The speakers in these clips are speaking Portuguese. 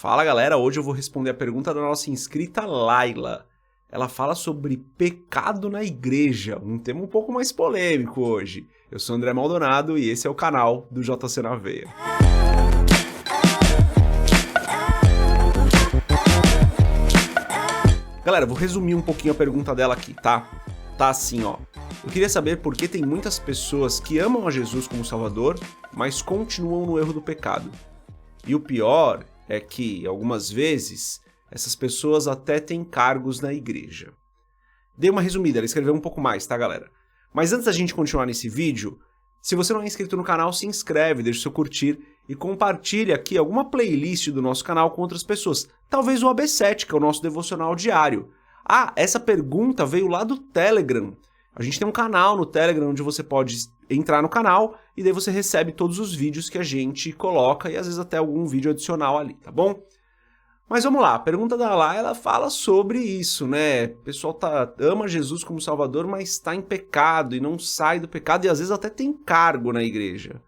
Fala galera, hoje eu vou responder a pergunta da nossa inscrita Laila. Ela fala sobre pecado na igreja, um tema um pouco mais polêmico hoje. Eu sou André Maldonado e esse é o canal do JC na Veia. Galera, vou resumir um pouquinho a pergunta dela aqui, tá? Tá assim, ó. Eu queria saber por que tem muitas pessoas que amam a Jesus como Salvador, mas continuam no erro do pecado. E o pior é que, algumas vezes, essas pessoas até têm cargos na igreja. Dei uma resumida, ela escreveu um pouco mais, tá, galera? Mas antes da gente continuar nesse vídeo, se você não é inscrito no canal, se inscreve, deixa o seu curtir e compartilha aqui alguma playlist do nosso canal com outras pessoas. Talvez o AB7, que é o nosso devocional diário. Ah, essa pergunta veio lá do Telegram. A gente tem um canal no Telegram onde você pode entrar no canal e daí você recebe todos os vídeos que a gente coloca e às vezes até algum vídeo adicional ali, tá bom? Mas vamos lá, a pergunta da Lá, ela fala sobre isso, né? O pessoal ama Jesus como Salvador, mas está em pecado e não sai do pecado e às vezes até tem cargo na igreja.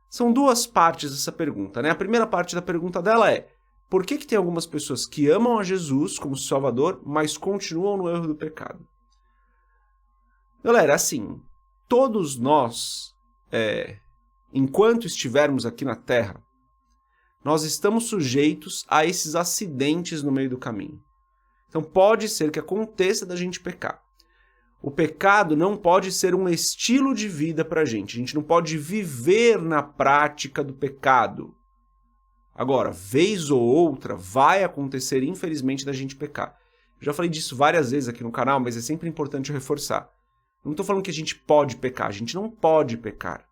São duas partes dessa pergunta, né? A primeira parte da pergunta dela é: por que tem algumas pessoas que amam a Jesus como Salvador, mas continuam no erro do pecado? Galera, assim, todos nós, enquanto estivermos aqui na Terra, nós estamos sujeitos a esses acidentes no meio do caminho. Então pode ser que aconteça da gente pecar. O pecado não pode ser um estilo de vida para a gente não pode viver na prática do pecado. Agora, vez ou outra, vai acontecer, infelizmente, da gente pecar. Eu já falei disso várias vezes aqui no canal, mas é sempre importante eu reforçar. Não estou falando que a gente pode pecar, a gente não pode pecar.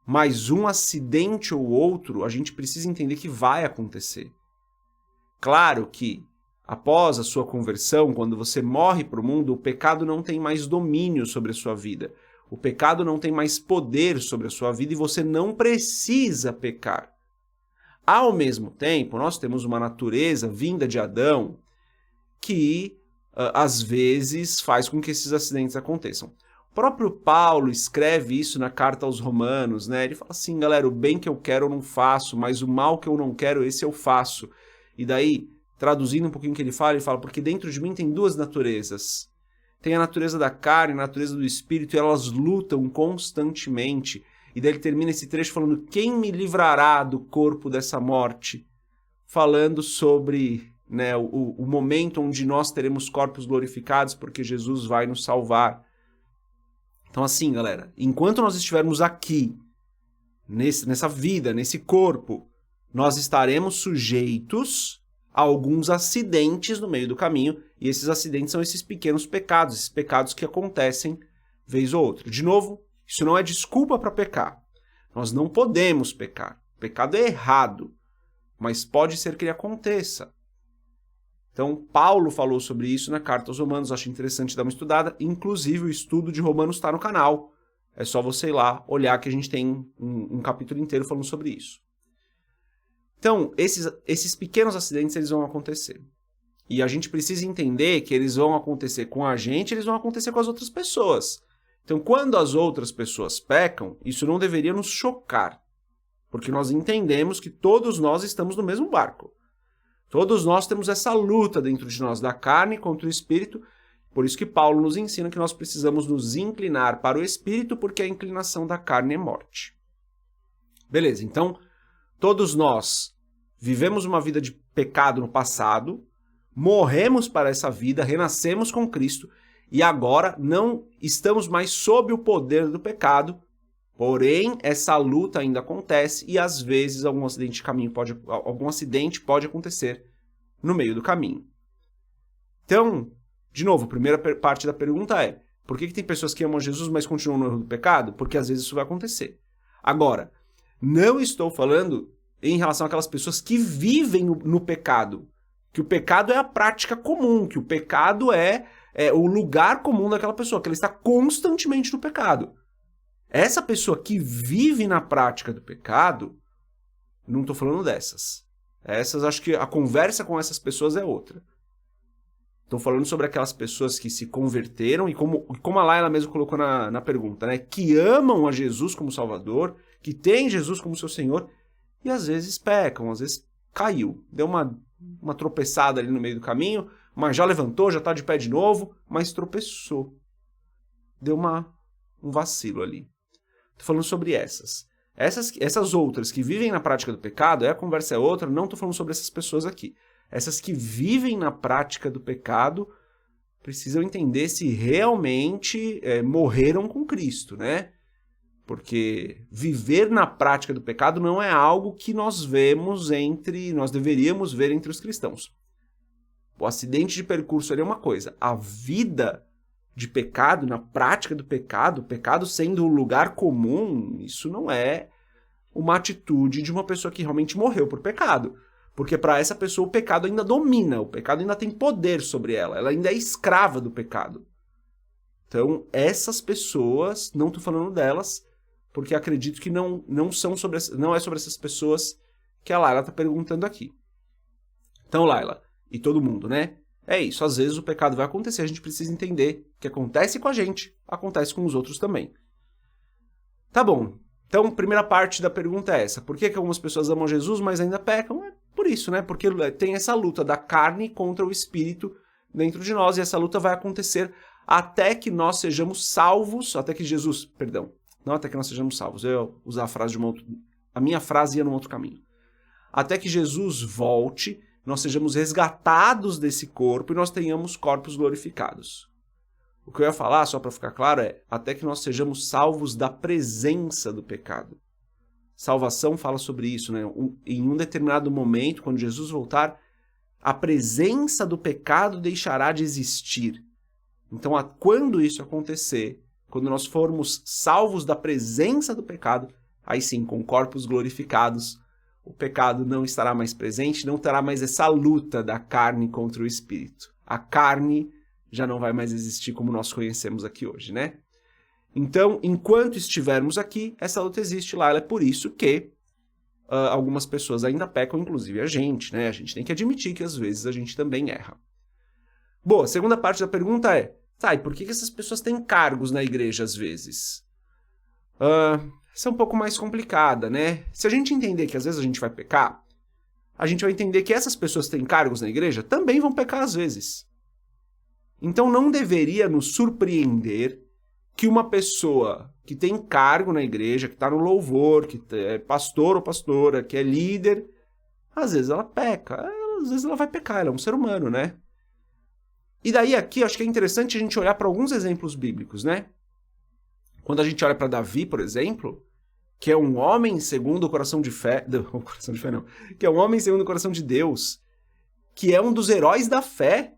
Mas um acidente ou outro, a gente precisa entender que vai acontecer. Claro que, após a sua conversão, quando você morre para o mundo, o pecado não tem mais domínio sobre a sua vida. O pecado não tem mais poder sobre a sua vida e você não precisa pecar. Ao mesmo tempo, nós temos uma natureza vinda de Adão que, às vezes, faz com que esses acidentes aconteçam. O próprio Paulo escreve isso na carta aos Romanos, né? Ele fala assim, galera, o bem que eu quero eu não faço, mas o mal que eu não quero, esse eu faço. E daí, traduzindo um pouquinho o que ele fala, porque dentro de mim tem duas naturezas. Tem a natureza da carne, a natureza do espírito, e elas lutam constantemente. E daí ele termina esse trecho falando, quem me livrará do corpo dessa morte? Falando sobre, né, o momento onde nós teremos corpos glorificados, porque Jesus vai nos salvar. Então assim, galera, enquanto nós estivermos aqui, nessa vida, nesse corpo, nós estaremos sujeitos a alguns acidentes no meio do caminho, e esses acidentes são esses pequenos pecados, esses pecados que acontecem vez ou outra. De novo, isso não é desculpa para pecar. Nós não podemos pecar. O pecado é errado, mas pode ser que ele aconteça. Então, Paulo falou sobre isso na carta aos Romanos, acho interessante dar uma estudada. Inclusive, o estudo de Romanos está no canal. É só você ir lá olhar que a gente tem um capítulo inteiro falando sobre isso. Então, esses pequenos acidentes eles vão acontecer. E a gente precisa entender que eles vão acontecer com a gente, eles vão acontecer com as outras pessoas. Então, quando as outras pessoas pecam, isso não deveria nos chocar. Porque nós entendemos que todos nós estamos no mesmo barco. Todos nós temos essa luta dentro de nós, da carne contra o espírito. Por isso que Paulo nos ensina que nós precisamos nos inclinar para o espírito, porque a inclinação da carne é morte. Beleza, então, todos nós vivemos uma vida de pecado no passado, morremos para essa vida, renascemos com Cristo, e agora não estamos mais sob o poder do pecado, porém, essa luta ainda acontece e, às vezes, algum acidente pode acontecer no meio do caminho. Então, de novo, a primeira parte da pergunta é: por que tem pessoas que amam Jesus, mas continuam no erro do pecado? Porque, às vezes, isso vai acontecer. Agora, não estou falando em relação àquelas pessoas que vivem no pecado, que o pecado é a prática comum, que o pecado é o lugar comum daquela pessoa, que ela está constantemente no pecado. Essa pessoa que vive na prática do pecado, não estou falando dessas. Essas, acho que a conversa com essas pessoas é outra. Estou falando sobre aquelas pessoas que se converteram e como a Laila mesmo colocou na pergunta, né? Que amam a Jesus como Salvador, que têm Jesus como seu Senhor e às vezes pecam, às vezes caiu, deu uma tropeçada ali no meio do caminho, mas já levantou, já está de pé de novo, mas tropeçou. Deu um vacilo ali. Estou falando sobre essas. Essas outras que vivem na prática do pecado, a conversa é outra, não estou falando sobre essas pessoas aqui. Essas que vivem na prática do pecado precisam entender se realmente morreram com Cristo, né? Porque viver na prática do pecado não é algo que nós deveríamos ver entre os cristãos. O acidente de percurso ali é uma coisa. A vida de pecado, na prática do pecado, o pecado sendo o lugar comum, isso não é uma atitude de uma pessoa que realmente morreu por pecado. Porque para essa pessoa o pecado ainda domina, o pecado ainda tem poder sobre ela ainda é escrava do pecado. Então, essas pessoas, não estou falando delas, porque acredito que não é sobre essas pessoas que a Laila está perguntando aqui. Então, Laila, e todo mundo, né? É isso, às vezes o pecado vai acontecer, a gente precisa entender que acontece com a gente, acontece com os outros também. Tá bom, então primeira parte da pergunta é essa. Por que algumas pessoas amam Jesus, mas ainda pecam? É por isso, né? Porque tem essa luta da carne contra o espírito dentro de nós, e essa luta vai acontecer até que nós sejamos salvos, até que nós sejamos salvos. Eu ia usar a minha frase ia num outro caminho. Até que Jesus volte, nós sejamos resgatados desse corpo e nós tenhamos corpos glorificados. O que eu ia falar, só para ficar claro, é até que nós sejamos salvos da presença do pecado. Salvação fala sobre isso, né? Em um determinado momento, quando Jesus voltar, a presença do pecado deixará de existir. Então, quando isso acontecer, quando nós formos salvos da presença do pecado, aí sim, com corpos glorificados, o pecado não estará mais presente, não terá mais essa luta da carne contra o espírito. A carne já não vai mais existir como nós conhecemos aqui hoje, né? Então, enquanto estivermos aqui, essa luta existe lá. É por isso que algumas pessoas ainda pecam, inclusive a gente, né? A gente tem que admitir que às vezes a gente também erra. Boa, a segunda parte da pergunta é, tá, e por que essas pessoas têm cargos na igreja às vezes? Essa é um pouco mais complicada, né? Se a gente entender que às vezes a gente vai pecar, a gente vai entender que essas pessoas que têm cargos na igreja também vão pecar às vezes. Então não deveria nos surpreender que uma pessoa que tem cargo na igreja, que está no louvor, que é pastor ou pastora, que é líder, às vezes ela peca, às vezes ela vai pecar, ela é um ser humano, né? E daí aqui, acho que é interessante a gente olhar para alguns exemplos bíblicos, né? Quando a gente olha para Davi, por exemplo, que é um homem segundo o coração de fé, que é um homem segundo o coração de Deus, que é um dos heróis da fé,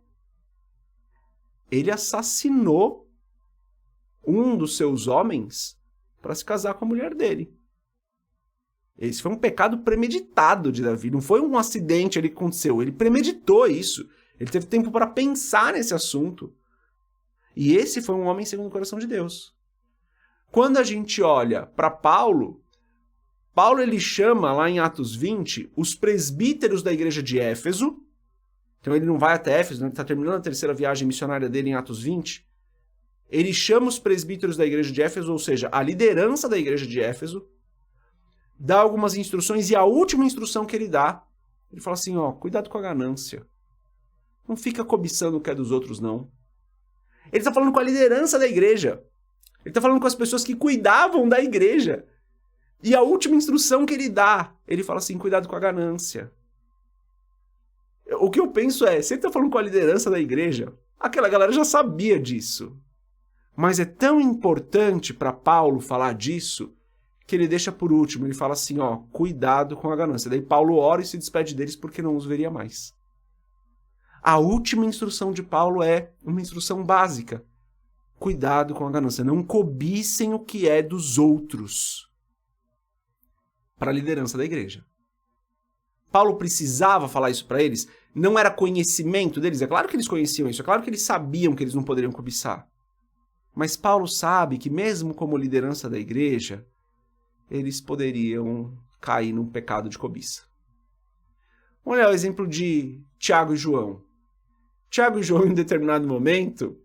ele assassinou um dos seus homens para se casar com a mulher dele. Esse foi um pecado premeditado de Davi, não foi um acidente ali que aconteceu, ele premeditou isso. Ele teve tempo para pensar nesse assunto. E esse foi um homem segundo o coração de Deus. Quando a gente olha para Paulo ele chama lá em Atos 20 os presbíteros da igreja de Éfeso. Então ele não vai até Éfeso, né? Ele está terminando a terceira viagem missionária dele em Atos 20. Ele chama os presbíteros da igreja de Éfeso, ou seja, a liderança da igreja de Éfeso, dá algumas instruções e a última instrução que ele dá, ele fala assim, cuidado com a ganância. Não fica cobiçando o que é dos outros, não. Ele está falando com a liderança da igreja. Ele está falando com as pessoas que cuidavam da igreja. E a última instrução que ele dá, ele fala assim, cuidado com a ganância. O que eu penso é, se ele está falando com a liderança da igreja, aquela galera já sabia disso. Mas é tão importante para Paulo falar disso, que ele deixa por último. Ele fala assim, cuidado com a ganância. Daí Paulo ora e se despede deles porque não os veria mais. A última instrução de Paulo é uma instrução básica. Cuidado com a ganância. Não cobicem o que é dos outros. Para a liderança da igreja. Paulo precisava falar isso para eles? Não era conhecimento deles? É claro que eles conheciam isso. É claro que eles sabiam que eles não poderiam cobiçar. Mas Paulo sabe que mesmo como liderança da igreja, eles poderiam cair num pecado de cobiça. Vamos olhar o exemplo de Tiago e João. Tiago e João, em determinado momento,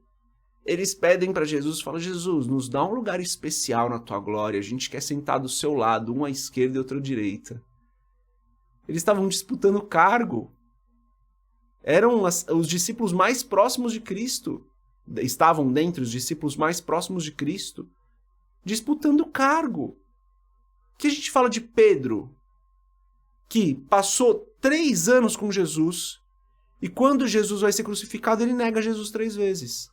eles pedem para Jesus, falam, Jesus, nos dá um lugar especial na tua glória, a gente quer sentar do seu lado, um à esquerda e outro à direita. Eles estavam disputando cargo. Eram os discípulos mais próximos de Cristo. Estavam dentre os discípulos mais próximos de Cristo, disputando cargo. O que a gente fala de Pedro, que passou 3 anos com Jesus, e quando Jesus vai ser crucificado, ele nega Jesus 3 vezes.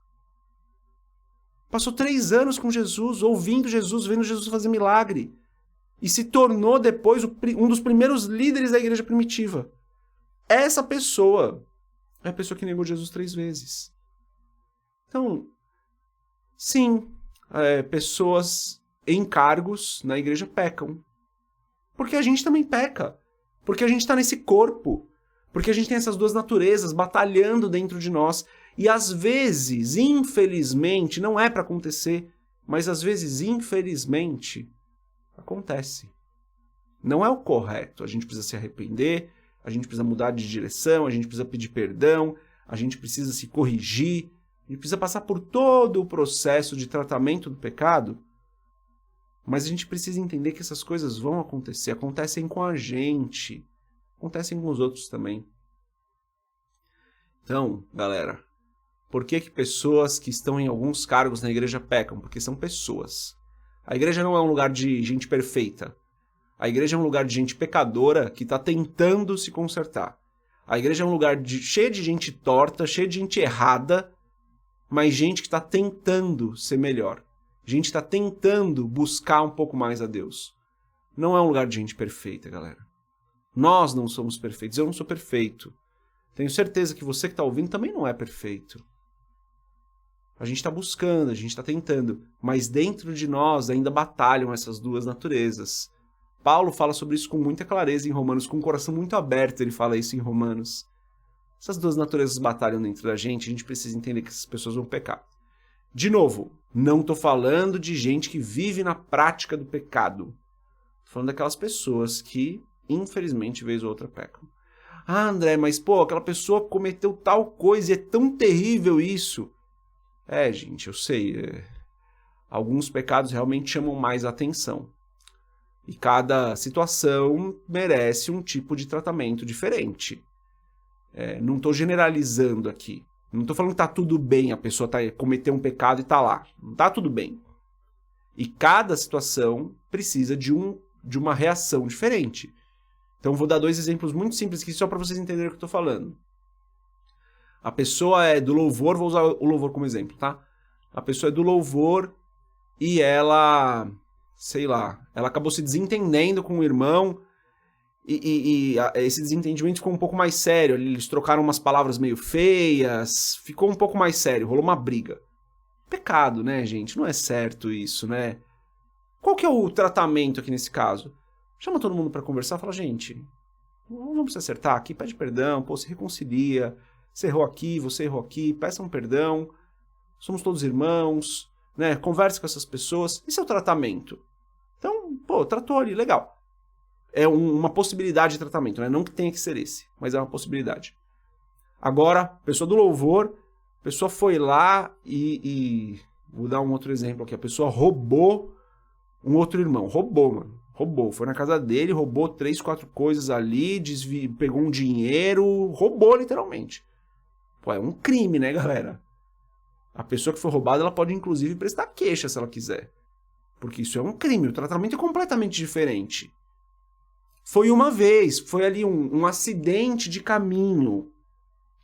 Passou 3 anos com Jesus, ouvindo Jesus, vendo Jesus fazer milagre, e se tornou depois um dos primeiros líderes da igreja primitiva. Essa pessoa é a pessoa que negou Jesus 3 vezes. Então, sim, pessoas em cargos na igreja pecam. Porque a gente também peca. Porque a gente está nesse corpo. Porque a gente tem essas duas naturezas batalhando dentro de nós. E às vezes, infelizmente, não é para acontecer, mas às vezes, infelizmente, acontece. Não é o correto. A gente precisa se arrepender, a gente precisa mudar de direção, a gente precisa pedir perdão, a gente precisa se corrigir. A gente precisa passar por todo o processo de tratamento do pecado, mas a gente precisa entender que essas coisas vão acontecer, acontecem com a gente, acontecem com os outros também. Então, galera, por que pessoas que estão em alguns cargos na igreja pecam? Porque são pessoas. A igreja não é um lugar de gente perfeita. A igreja é um lugar de gente pecadora que está tentando se consertar. A igreja é um lugar cheio de gente torta, cheio de gente errada, mas gente que está tentando ser melhor. Gente que está tentando buscar um pouco mais a Deus. Não é um lugar de gente perfeita, galera. Nós não somos perfeitos. Eu não sou perfeito. Tenho certeza que você que está ouvindo também não é perfeito. A gente está buscando, a gente está tentando. Mas dentro de nós ainda batalham essas duas naturezas. Paulo fala sobre isso com muita clareza em Romanos, com um coração muito aberto ele fala isso em Romanos. Essas duas naturezas batalham dentro da gente, a gente precisa entender que essas pessoas vão pecar. De novo, não estou falando de gente que vive na prática do pecado. Estou falando daquelas pessoas que, infelizmente, vez ou outra pecam. Ah, André, mas pô, aquela pessoa cometeu tal coisa e é tão terrível isso. Gente, eu sei. Alguns pecados realmente chamam mais atenção. E cada situação merece um tipo de tratamento diferente. Não estou generalizando aqui. Não estou falando que está tudo bem, a pessoa cometeu um pecado e está lá. Não está tudo bem. E cada situação precisa de uma reação diferente. Então vou dar 2 exemplos muito simples aqui só para vocês entenderem o que eu estou falando. A pessoa é do louvor, vou usar o louvor como exemplo, tá? A pessoa é do louvor e ela, sei lá, ela acabou se desentendendo com o irmão e esse desentendimento ficou um pouco mais sério. Eles trocaram umas palavras meio feias, ficou um pouco mais sério, rolou uma briga. Pecado, né, gente? Não é certo isso, né? Qual que é o tratamento aqui nesse caso? Chama todo mundo pra conversar e fala, gente, vamos se acertar aqui, pede perdão, pô, se reconcilia, você errou aqui, você errou aqui, peçam perdão, somos todos irmãos, né? Converse com essas pessoas. Esse é o tratamento. Então, pô, tratou ali, legal. É uma possibilidade de tratamento, né? Não que tenha que ser esse, mas é uma possibilidade. Agora, pessoa do louvor, a pessoa foi lá e vou dar um outro exemplo aqui. A pessoa roubou um outro irmão. Roubou, mano. Roubou. Foi na casa dele, roubou 3, 4 coisas ali, pegou um dinheiro, roubou literalmente. Pô, é um crime, né, galera? A pessoa que foi roubada, ela pode inclusive prestar queixa se ela quiser. Porque isso é um crime. O tratamento é completamente diferente. Foi uma vez, foi ali um acidente de caminho.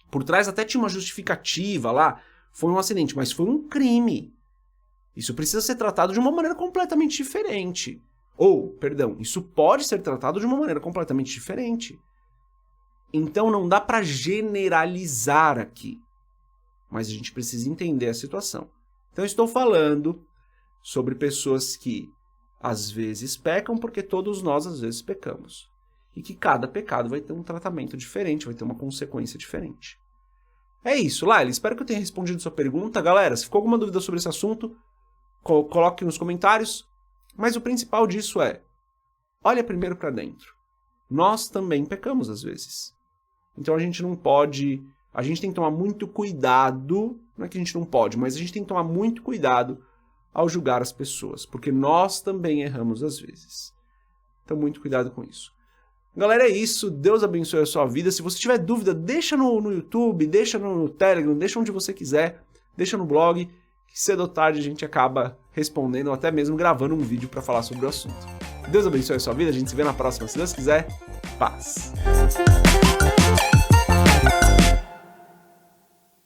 Por trás até tinha uma justificativa lá. Foi um acidente, mas foi um crime. Isso precisa ser tratado de uma maneira completamente diferente. Isso pode ser tratado de uma maneira completamente diferente. Então não dá para generalizar aqui. Mas a gente precisa entender a situação. Então eu estou falando sobre pessoas que às vezes pecam porque todos nós às vezes pecamos. E que cada pecado vai ter um tratamento diferente, vai ter uma consequência diferente. É isso, Laila. Espero que eu tenha respondido sua pergunta. Galera, se ficou alguma dúvida sobre esse assunto, coloque nos comentários. Mas o principal disso é, olha primeiro para dentro. Nós também pecamos às vezes. Então a gente não pode... A gente tem que tomar muito cuidado, não é que a gente não pode, mas a gente tem que tomar muito cuidado ao julgar as pessoas, porque nós também erramos às vezes. Então muito cuidado com isso. Galera, é isso. Deus abençoe a sua vida. Se você tiver dúvida, deixa no YouTube, deixa no Telegram, deixa onde você quiser, deixa no blog, que cedo ou tarde a gente acaba respondendo ou até mesmo gravando um vídeo para falar sobre o assunto. Deus abençoe a sua vida. A gente se vê na próxima. Se Deus quiser, paz.